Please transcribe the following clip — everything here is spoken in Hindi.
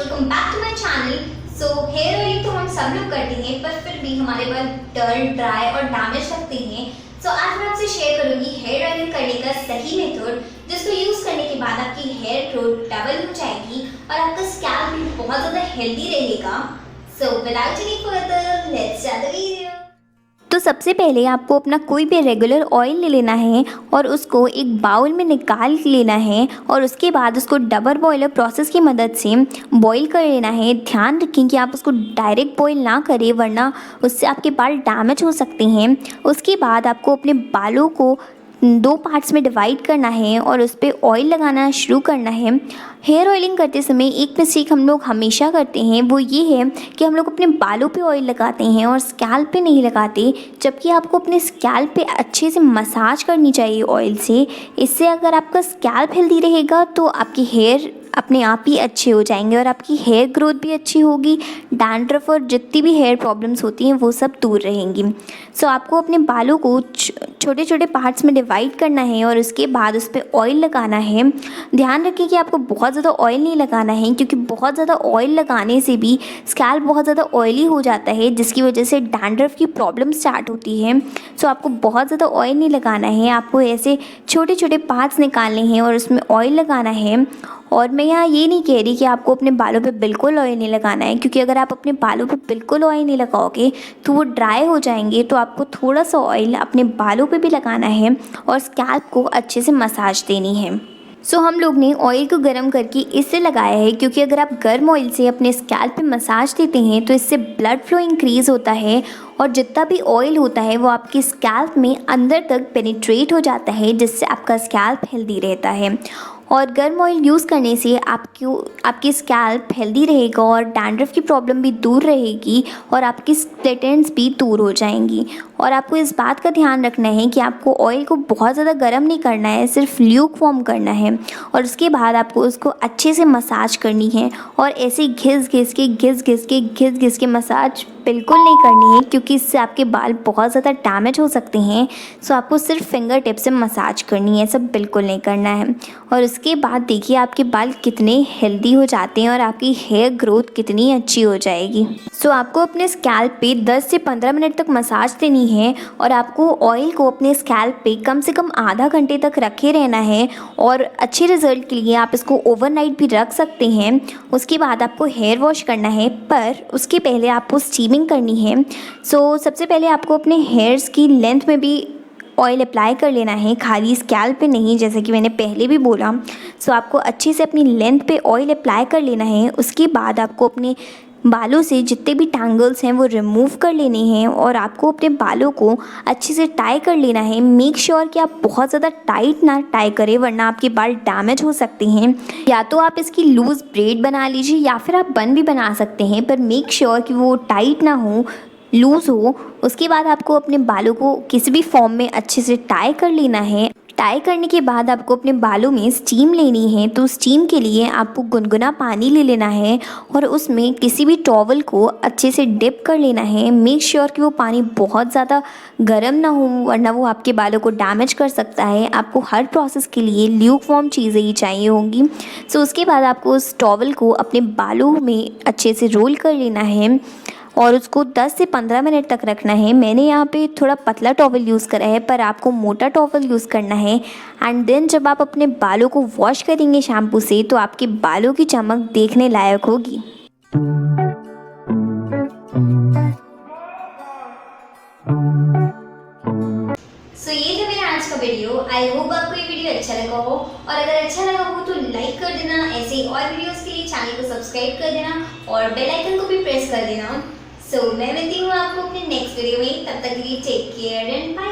Welcome back to my channel. So hair oiling तो हम सब लोग करते हैं, पर फिर भी हमारे बाल डल, ड्राई और डैमेज लगते हैं। सो आज मैं आपसे शेयर करूंगी हेयर ऑयलिंग करने का सही मेथड, जिसको यूज करने के बाद आपकी हेयर ग्रोथ डबल हो जाएगी और आपका स्कैल्प भी बहुत ज़्यादा हेल्दी रहेगा। So without any further let's start the video. तो सबसे पहले आपको अपना कोई भी रेगुलर ऑयल ले लेना है और उसको एक बाउल में निकाल लेना है और उसके बाद उसको डबल बॉयलर प्रोसेस की मदद से बॉईल कर लेना है। ध्यान रखें कि आप उसको डायरेक्ट बॉईल ना करें, वरना उससे आपके बाल डैमेज हो सकते हैं। उसके बाद आपको अपने बालों को 2 पार्ट्स में डिवाइड करना है और उस पर ऑयल लगाना शुरू करना है। हेयर ऑयलिंग करते समय एक मिस्टेक हम लोग हमेशा करते हैं, वो ये है कि हम लोग अपने बालों पे ऑयल लगाते हैं और स्कैल्प पे नहीं लगाते, जबकि आपको अपने स्कैल्प पे अच्छे से मसाज करनी चाहिए ऑयल से। इससे अगर आपका स्कैल्प हेल्दी रहेगा तो आपकी हेयर अपने आप ही अच्छे हो जाएंगे और आपकी हेयर ग्रोथ भी अच्छी होगी। डैंड्रफ और जितनी भी हेयर प्रॉब्लम्स होती हैं वो सब दूर रहेंगी। सो आपको अपने बालों को छोटे छोटे पार्ट्स में डिवाइड करना है और उसके बाद उस पर ऑयल लगाना है। ध्यान रखें कि आपको बहुत ज़्यादा ऑयल नहीं लगाना है, क्योंकि बहुत ज़्यादा ऑयल लगाने से भी स्कैल्प बहुत ज़्यादा ऑयली हो जाता है, जिसकी वजह से डैंड्रफ की प्रॉब्लम स्टार्ट होती है। सो आपको बहुत ज़्यादा ऑयल नहीं लगाना है, आपको ऐसे छोटे छोटे पार्ट्स निकालने हैं और उसमें ऑयल लगाना है। और मैं यहाँ ये नहीं कह रही कि आपको अपने बालों पे बिल्कुल ऑयल नहीं लगाना है, क्योंकि अगर आप अपने बालों पे बिल्कुल ऑयल नहीं लगाओगे तो वो ड्राई हो जाएंगे। तो आपको थोड़ा सा ऑयल अपने बालों पे भी लगाना है और स्कैल्प को अच्छे से मसाज देनी है। सो हम लोग ने ऑयल को गर्म करके इससे लगाया है, क्योंकि अगर आप गर्म ऑयल से अपने स्कैल्प पे मसाज देते हैं तो इससे ब्लड फ्लो इंक्रीज़ होता है और जितना भी ऑयल होता है वो आपके स्कैल्प में अंदर तक पेनिट्रेट हो जाता है, जिससे आपका स्कैल्प हेल्दी रहता है। और गर्म ऑयल यूज़ करने से आपकी स्कैल्प हेल्दी रहेगा और डैंड्रफ की प्रॉब्लम भी दूर रहेगी और आपकी स्प्लिट एंड्स भी दूर हो जाएंगी। और आपको इस बात का ध्यान रखना है कि आपको ऑयल को बहुत ज़्यादा गर्म नहीं करना है, सिर्फ ल्यूक फॉर्म करना है। और उसके बाद आपको उसको अच्छे से मसाज करनी है और ऐसे घिस घिस के मसाज बिल्कुल नहीं करनी है, क्योंकि इससे आपके बाल बहुत ज़्यादा डैमेज हो सकते हैं। सो आपको सिर्फ फिंगर टिप से मसाज करनी है, सब बिल्कुल नहीं करना है। और उसके बाद देखिए आपके बाल कितने हेल्दी हो जाते हैं और आपकी हेयर ग्रोथ कितनी अच्छी हो जाएगी। सो आपको अपने स्कैल्प पे 10 से 15 मिनट तक मसाज देनी है और आपको ऑयल को अपने स्कैल्प पे कम से कम आधा घंटे तक रखे रहना है। और अच्छे रिजल्ट के लिए आप इसको ओवरनाइट भी रख सकते हैं। उसके बाद आपको हेयर वॉश करना है, पर उसके पहले आपको स्टीमिंग करनी है। सो सबसे पहले आपको अपने हेयर्स की लेंथ में भी ऑयल अप्लाई कर लेना है, खाली स्कैल्प पे नहीं, जैसे कि मैंने पहले भी बोला। सो आपको अच्छे से अपनी लेंथ पे ऑयल अप्लाई कर लेना है। उसके बाद आपको अपने बालों से जितने भी टैंगल्स हैं वो रिमूव कर लेने हैं और आपको अपने बालों को अच्छे से टाई कर लेना है। मेक श्योर कि आप बहुत ज़्यादा टाइट ना टाई करें, वरना आपके बाल डैमेज हो सकते हैं। या तो आप इसकी लूज़ ब्रेड बना लीजिए या फिर आप बन भी बना सकते हैं, पर मेक श्योर कि वो टाइट ना हो, लूज़ हो। उसके बाद आपको अपने बालों को किसी भी फॉर्म में अच्छे से टाई कर लेना है। टाई करने के बाद आपको अपने बालों में स्टीम लेनी है। तो स्टीम के लिए आपको गुनगुना पानी ले लेना है और उसमें किसी भी टॉवल को अच्छे से डिप कर लेना है। मेक श्योर कि वो पानी बहुत ज़्यादा गर्म ना हो, वरना वो आपके बालों को डैमेज कर सकता है। आपको हर प्रोसेस के लिए ल्यूक वार्म चीज़ें ही चाहिए होंगी। सो उसके बाद आपको उस टॉवल को अपने बालों में अच्छे से रोल कर लेना है और उसको 10 से 15 मिनट तक रखना है। मैंने यहाँ पे थोड़ा पतला टॉवल यूज़ करा है, पर आपको मोटा टॉवल यूज़ करना है। एंड देन जब आप अपने बालों को वॉश करेंगे शैम्पू से, तो आपके बालों की चमक देखने लायक होगी। सो ये था मेरा आज का वीडियो। आई होप आपको ये वीडियो अच्छा लगा हो, और अगर अच्छा लगा हो तो लाइक कर देना। ऐसे ही और वीडियोस के लिए चैनल को सब्सक्राइब कर देना और बेल आइकन को भी प्रेस कर देना। सो मैं मिलती हूँ आपको अपने नेक्स्ट वीडियो में। तब तक के लिए टेक केयर एंड बाय।